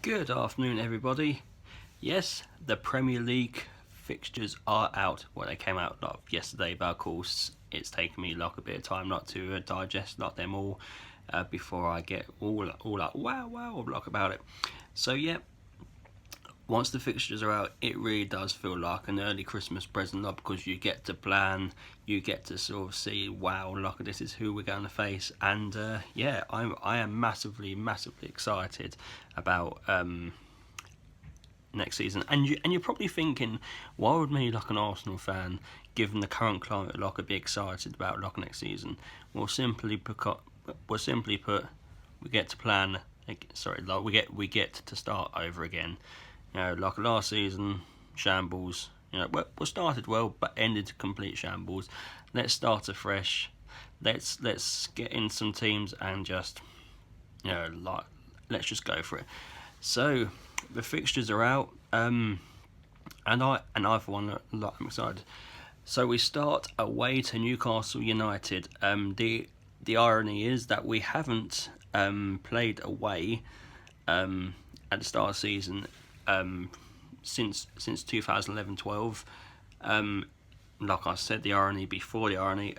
Good afternoon, everybody. Yes, the Premier League fixtures are out. Well, they came out yesterday, but of course, it's taken me a bit of time not to digest them all before I get all like wow about it. So yeah, once the fixtures are out, it really does feel like an early Christmas present, because you get to plan, you get to sort of see, wow, this is who we're going to face, and yeah, I am massively excited about next season. And you're probably thinking, why would me, an Arsenal fan, given the current climate, be excited about next season? Well, simply put, we get to plan. We get to start over again. Last season, shambles. We started well, but ended complete shambles. Let's start afresh. Let's get in some teams and just, let's just go for it. So the fixtures are out, and I for one, I'm excited. So we start away to Newcastle United. The irony is that we haven't played away at the start of the season since 2011-12. Like I said, the irony before the irony.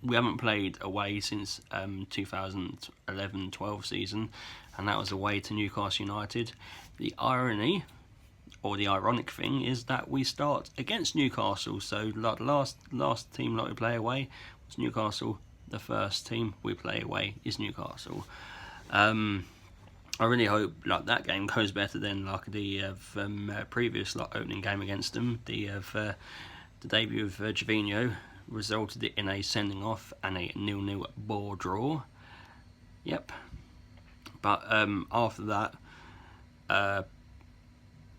We haven't played away since 2011-12 season, and that was away to Newcastle United. The irony, or the ironic thing, is that we start against Newcastle. So last team we play away was Newcastle. The first team we play away is Newcastle. I really hope that game goes better than the previous opening game against them. The debut of Gervinho resulted in a sending off and a 0-0 ball draw. Yep. But after that,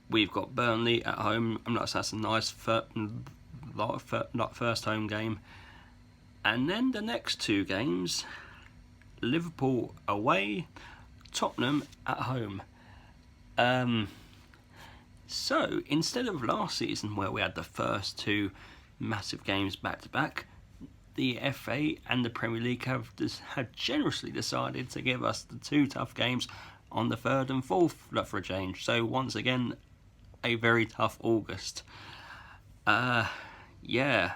we've got Burnley at home. That's a nice first home game. And then the next two games, Liverpool away, Tottenham at home. So instead of last season, where we had the first two massive games back to back, the FA and the Premier League have generously decided to give us the two tough games on the 3rd and 4th for a change. So once again, a very tough August. Yeah.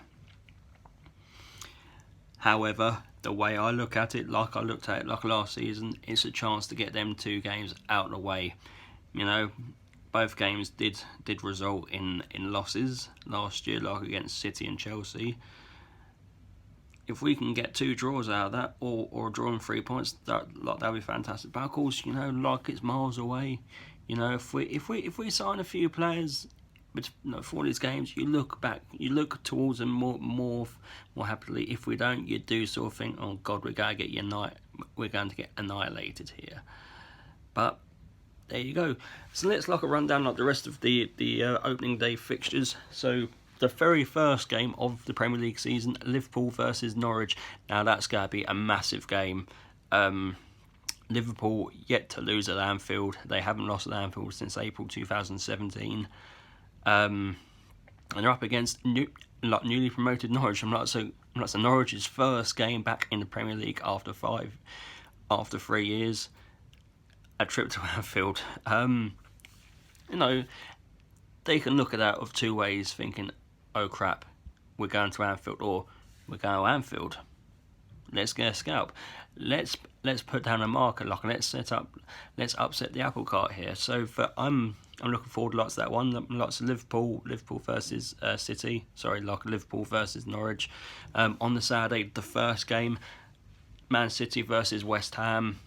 However, the way I look at it, like I looked at it last season, it's a chance to get them two games out of the way. Both games did result in losses last year, against City and Chelsea. If we can get two draws out of that, or a draw and 3 points, that'd be fantastic. But of course, it's miles away. If we sign a few players for these games, you look towards them more happily. If we don't, you do sort of think, oh God, we're going to get annihilated here. But there you go. So let's run down the rest of the opening day fixtures. So the very first game of the Premier League season, Liverpool versus Norwich. Now that's going to be a massive game. Liverpool yet to lose at Anfield. They haven't lost at Anfield since April 2017. And they're up against newly promoted Norwich. That's Norwich's first game back in the Premier League after 3 years. A trip to Anfield. They can look at that of two ways, thinking, oh crap, we're going to Anfield, or we're going to Anfield. Let's get a scalp. Let's put down a marker. Let's upset the apple cart here. So I'm looking forward lots to that one. Lots of Liverpool versus City. Liverpool versus Norwich. On the Saturday, the first game, Man City versus West Ham.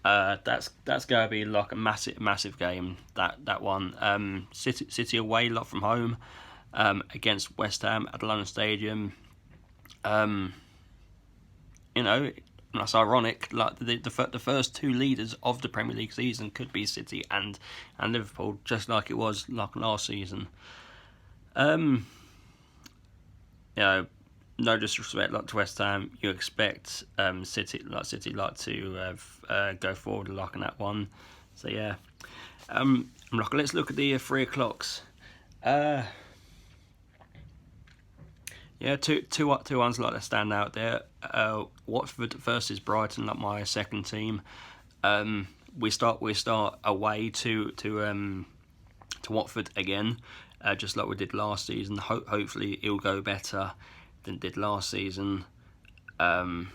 That's going to be a massive game. That one. City away, from home, against West Ham at the London Stadium. That's ironic. The first two leaders of the Premier League season could be City and Liverpool, just like it was last season. No disrespect to West Ham, you expect City to go forward in that one. So yeah, let's look at the 3 o'clocks. Yeah, two ones that stand out there. Watford versus Brighton, my second team. we start away to Watford again, just like we did last season. Hopefully it'll go better than it did last season. But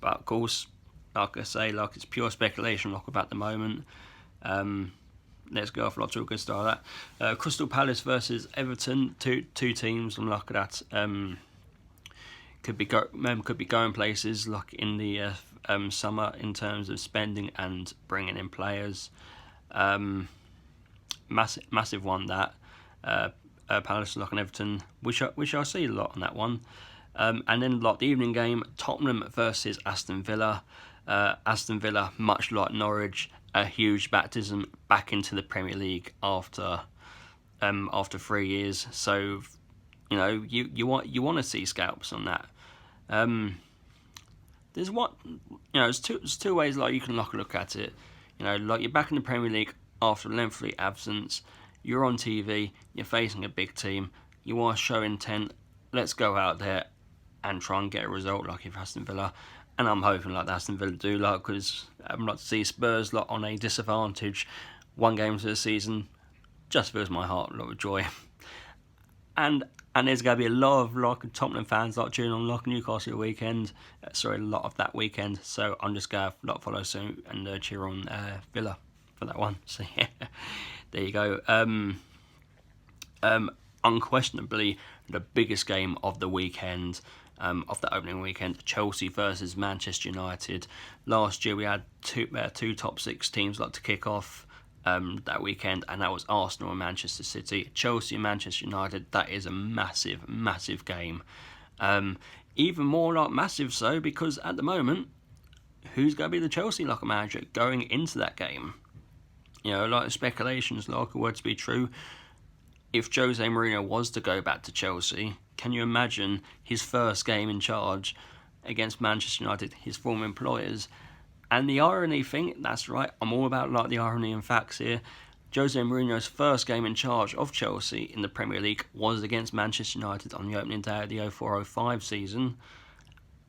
of course, like I say, like it's pure speculation like about the moment. Let's go off to a good start. That Crystal Palace versus Everton, two teams. I'm looking at could be going places like in the summer in terms of spending and bringing in players. Massive one that Palace like and Everton. We shall see a lot on that one. And then like the evening game, Tottenham versus Aston Villa. Aston Villa, much like Norwich, a huge baptism back into the Premier League after 3 years. So, you know, you want to see scalps on that. There's two ways like you can look at it. You know, like you're back in the Premier League after a lengthy absence. You're on TV. You're facing a big team. You want to show intent. Let's go out there and try and get a result like if Aston Villa. And I'm hoping like Aston Villa do, like, because I'd like to see Spurs like on a disadvantage, one game into the season, just fills my heart a lot of joy. And there's going to be a lot of like Tottenham fans like tuning on like Newcastle weekend. A lot of that weekend. So I'm just going to follow suit and cheer on Villa for that one. So yeah, there you go. Unquestionably the biggest game of the weekend. Of the opening weekend, Chelsea versus Manchester United. Last year we had two top six teams like to kick off that weekend, and that was Arsenal and Manchester City. Chelsea and Manchester United, that is a massive game. Even more like massive so because at the moment, who's going to be the Chelsea like manager going into that game? You know, like speculations like were to be true. If Jose Mourinho was to go back to Chelsea, can you imagine his first game in charge against Manchester United, his former employers? And the irony thing, that's right, I'm all about like the irony and facts here. Jose Mourinho's first game in charge of Chelsea in the Premier League was against Manchester United on the opening day of the 04-05 season.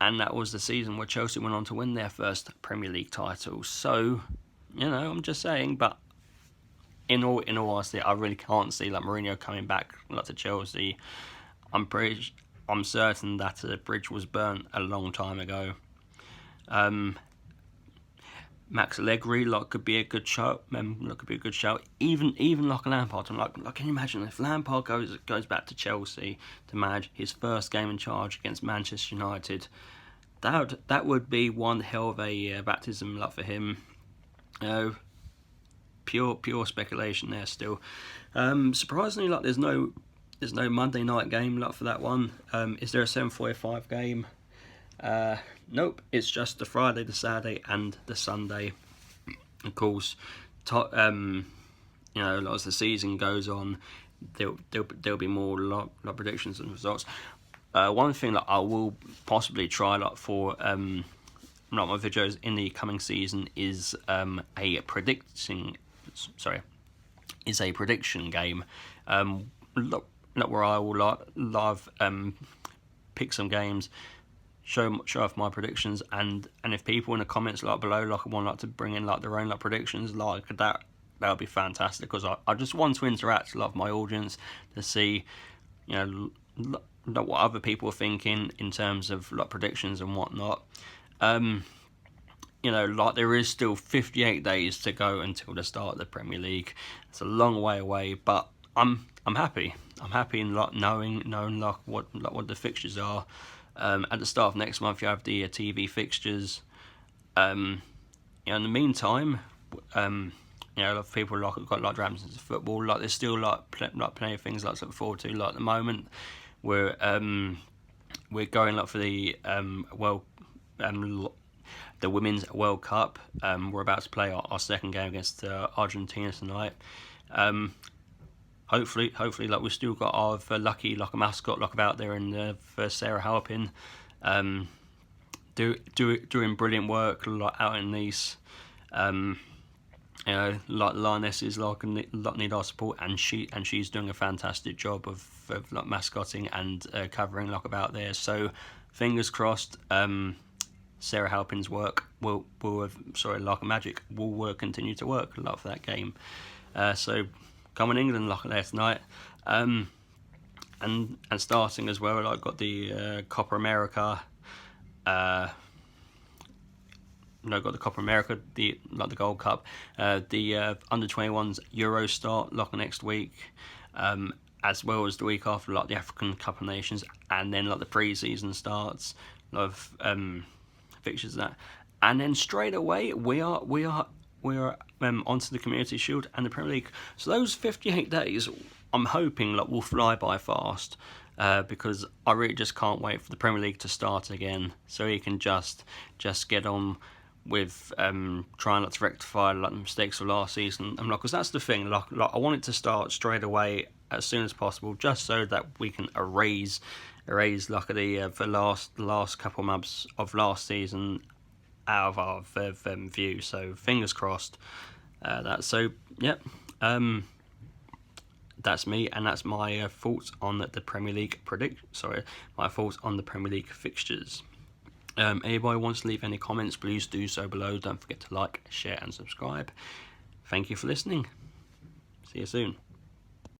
And that was the season where Chelsea went on to win their first Premier League title. So, you know, I'm just saying, but in all honesty, I really can't see like Mourinho coming back like to Chelsea. I'm certain that the bridge was burnt a long time ago. Max Allegri could be a good shout. Even like a Lampard. I'm like, can you imagine if Lampard goes back to Chelsea to manage his first game in charge against Manchester United? That would be one hell of a baptism for him. You know, pure speculation there still. Surprisingly, there's no Monday night game for that one. Is there a 7:45 game? Nope. It's just the Friday, the Saturday, and the Sunday. Of course, as the season goes on, there'll be more lot predictions and results. One thing that I will possibly try for my videos in the coming season is a prediction game. Where I will live pick some games, show off my predictions, and if people in the comments below want to bring in their own predictions that would be fantastic, because I just want to interact with my audience to see what other people are thinking in terms of predictions and whatnot. There is still 58 days to go until the start of the Premier League. It's a long way away, but I'm happy. I'm happy in knowing what the fixtures are. At the start of next month, you have the TV fixtures. In the meantime, a lot of people got drams into football. There's still plenty of things to look forward to. At the moment, we're going for the the Women's World Cup. We're about to play our second game against Argentina tonight. Hopefully, we still got our lucky mascot out there in for Sarah Halpin, doing brilliant work out in Nice. Lioness is need our support, and she's doing a fantastic job of mascotting and covering about there. So fingers crossed. Sarah Halpin's work will Like a Magic will continue to work. Love that game. So come on England, like there tonight. And starting as well, I've got the Copa America. Got the Copa America, the Gold Cup, the under 21s Euro start like next week, as well as the week after like the African Cup of Nations, and then like the pre-season starts of fixtures and that, and then straight away we are onto the Community Shield and the Premier League. So those 58 days, I'm hoping like will fly by fast. Because I really just can't wait for the Premier League to start again, so he can just get on with trying not to rectify like the mistakes of last season. And because that's the thing, like I want it to start straight away as soon as possible, just so that we can erase like the last couple of months of last season out of our view. So fingers crossed. That's me, and that's my thoughts on the Premier League my thoughts on the Premier League fixtures. Anybody wants to leave any comments, please do so below. Don't forget to like, share and subscribe. Thank you for listening. See you soon.